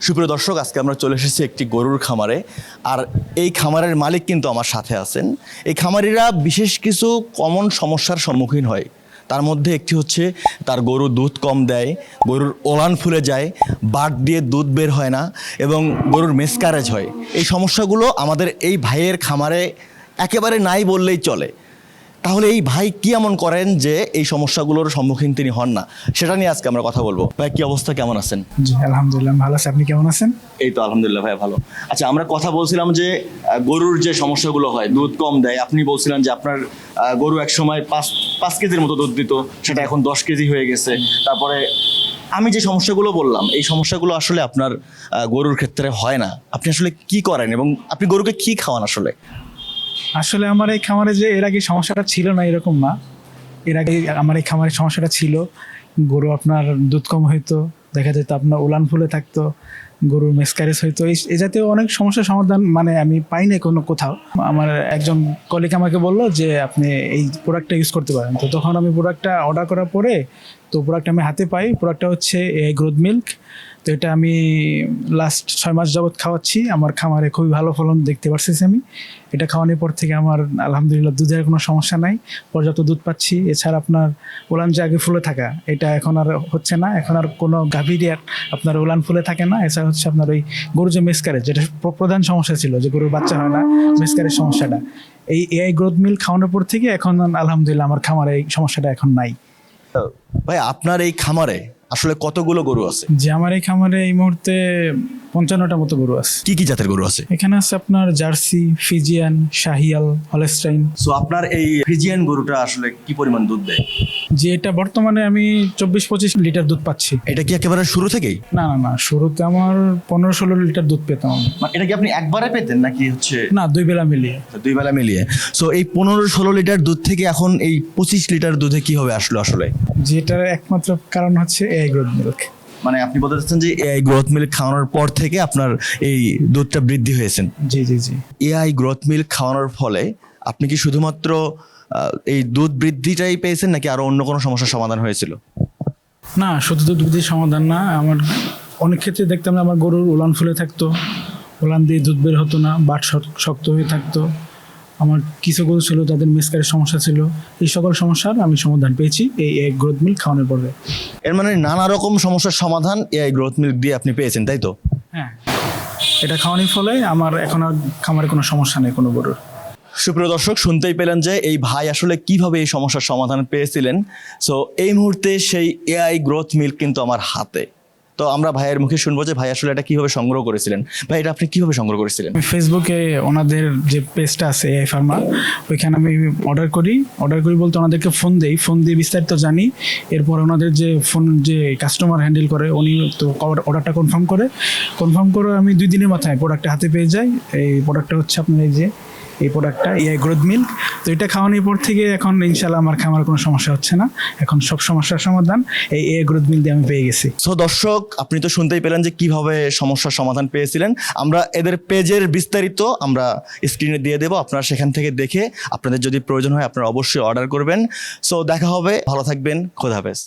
সুপ্রিয় দর্শক, আজকে আমরা চলে এসেছি একটি গরুর খামারে। আর এই খামারের মালিক কিন্তু আমার সাথে আছেন। এই খামারিরা বিশেষ কিছু কমন সমস্যার সম্মুখীন হয়। তার মধ্যে একটি হচ্ছে তার গরু দুধ কম দেয়, গরুর ওলান ফুলে যায়, বাট দিয়ে দুধ বের হয় না এবং গরুর মিসক্যারেজ হয়। এই সমস্যাগুলো আমাদের এই ভাইয়ের খামারে একেবারে নাই বললেই চলে। তাহলে এই ভাই কি এমন করেন যে এই সমস্যাগুলোর সম্মুখীন তিনি হন না, সেটা নিয়ে আজকে আমরা কথা বলবো। ভাই, কি অবস্থা, কেমন আছেন? জি আলহামদুলিল্লাহ ভালো আছি, আপনি কেমন আছেন? এই তো আলহামদুলিল্লাহ ভাই, ভালো। আচ্ছা, আমরা কথা বলছিলাম যে গরুর যে সমস্যাগুলো হয়, দুধ কম দেয়। আপনি বলছিলেন যে আপনার গরু এক সময় পাঁচ কেজির মতো দুধ দিত, সেটা এখন 10 কেজি হয়ে গেছে। তারপরে আমি যে সমস্যাগুলো বললাম, এই সমস্যাগুলো আসলে আপনার গরুর ক্ষেত্রে হয় না। আপনি আসলে কি করেন এবং আপনি গরুকে কি খাওয়ান আসলে? আসলে আমার এই খামারে যে এর আগে সমস্যাটা ছিল না এরকম না। এর আগে আমার এই খামারের সমস্যাটা ছিল, গরু আপনার দুধ কম হইতো, দেখা যেত আপনার উলান ফুলে থাকতো, গরুর মিসক্যারেজ হইতো, এই জাতীয় অনেক সমস্যার সমাধান মানে আমি পাই না কোনো কোথাও। আমার একজন কলিগ আমাকে বললো যে আপনি এই প্রোডাক্টটা ইউজ করতে পারেন। তো তখন আমি প্রোডাক্টটা অর্ডার করার পরে তো প্রোডাক্ট আমি হাতে পাই। প্রোডাক্টটা হচ্ছে গ্রোথ মিল্ক। তো এটা আমি লাস্ট 6 মাস যাবৎ খাওয়াচ্ছি। আমার খামারে খুবই ভালো ফলন দেখতে পারছি আমি। এটা খাওয়ানোর পর থেকে আমার আলহামদুলিল্লাহ দুধের কোনো সমস্যা নাই, পর্যাপ্ত দুধ পাচ্ছি। এছাড়া আপনার উলান যে আগে ফুলে থাকা, এটা এখন আর হচ্ছে না। এখন আর কোনো গাভীর আপনার উলান ফুলে থাকে না। এছাড়া হচ্ছে আপনার ওই গরুর যে মিসক্যারেজ, যেটা প্রধান সমস্যা ছিল, যে গরুর বাচ্চা হয় না, মিসক্যারেজ সমস্যাটা, এই এআই গ্রোথ মিল্ক খাওয়ানোর পর থেকে এখন আলহামদুলিল্লাহ আমার খামারে এই সমস্যাটা এখন নাই। ভাই, আপনার এই খামারে আসলে কতগুলো গরু আছে? যে আমার এই খামারে এই মুহূর্তে 55টা মতো গরু আছে। কি কি জাতের গরু আছে? এখানে আছে আপনার jersey, Friesian, Sahiwal, Holstein. So আপনার এই ফ্রিজিয়ান গরুটা আসলে কি পরিমাণ দুধ দেয়? যে এটা বর্তমানে আমি 24-25 লিটার দুধ পাচ্ছি। এটা কি একেবারে শুরু থেকেই? না না না, শুরুতে আমার 15-16 লিটার দুধ পেতাম আমি। মানে এটা কি আপনি একবারে পেতেন নাকি হচ্ছে? না, 2 বেলা মিলিয়ে। 2 বেলা মিলিয়ে। সো এই 15-16 লিটার দুধ থেকে এখন এই 25 লিটার দুধে কিভাবে আসলো আসলে? যেটার একমাত্র কারণ হচ্ছে এআই গ্রোথ মিল্ক। মানে আপনি বলতে চাচ্ছেন যে এআই গ্রোথ মিল্ক খাওয়ানোর পর থেকে আপনার এই দুধটা বৃদ্ধি হয়েছেন? জি জি জি। এআই গ্রোথ মিল্ক খাওয়ানোর ফলে আপনি কি শুধুমাত্র এই দুধ বৃদ্ধিটাই পেয়েছেন নাকি আরো অন্য কোনো সমস্যার সমাধান হয়েছিল? না, শুধু তো দুধের সমাধান না। আমার অনেক ক্ষেত্রে দেখতাম না আমার গরুর উলান ফুলে থাকতো, উলান দিয়ে দুধ বের হতো না, বাট শক্ত হয়ে থাকতো। আমার কিছু গরু ছিল যাদের মিসক্যারেজ সমস্যা ছিল। এই সকল সমস্যার আমি সমাধান পেয়েছি এই গ্রোথ মিল্ক খাওয়ানোর পরে। এর মানে নানা রকম সমস্যার সমাধান এআই গ্রোথ মিল্ক দিয়ে আপনি পেয়েছেন, তাই তো? হ্যাঁ, এটা খাওয়ানোর ফলে আমার এখন আর খামারে কোনো সমস্যা নেই কোনো গরুর। সুপ্রিয় দর্শক, শুনতেই পেলেন যে এই ভাই আসলে কিভাবে এই সমস্যার সমাধান পেয়েছিলেন। সো এই মুহূর্তে সেই এআই গ্রোথ মিল্ক কিন্তু আমার হাতে। তো আমরা ভাইয়ের মুখে শুনবো যে ভাই আসলে এটা কিভাবে সংগ্রহ করেছিলেন। ভাই, এটা আপনি কিভাবে সংগ্রহ করেছিলেন? আমি ফেসবুকে ওনাদের যে পেজটা আছে এআই ফার্মা, ওইখানে আমি অর্ডার করি বলতে ওনাদেরকে ফোন দিয়ে বিস্তারিত জানি। এরপর ওনাদের যে ফোন যে কাস্টমার হ্যান্ডেল করে, উনি তো অর্ডারটা কনফার্ম করে আমি 2 দিনের মাথায় প্রোডাক্টটা হাতে পেয়ে যাই। এই প্রোডাক্টটা হচ্ছে আপনার এই প্রোডাক্টটা এআই গ্রোথ মিল্ক। তো এটা খাওয়ানোর পর থেকে এখন ইনশাল্লাহ আমার খামার কোনো সমস্যা হচ্ছে না। এখন সব সমস্যার সমাধান এই এআই গ্রোথ মিল্ক দিয়ে আমি পেয়ে গেছি। সো দর্শক, আপনি তো শুনতেই পেলেন যে কিভাবে সমস্যার সমাধান পেয়েছিলেন। আমরা এদের পেজের বিস্তারিত আমরা স্ক্রিনে দিয়ে দেবো, আপনারা সেখান থেকে দেখে আপনাদের যদি প্রয়োজন হয় আপনারা অবশ্যই অর্ডার করবেন। সো দেখা হবে, ভালো থাকবেন, খোদা হাফেজ।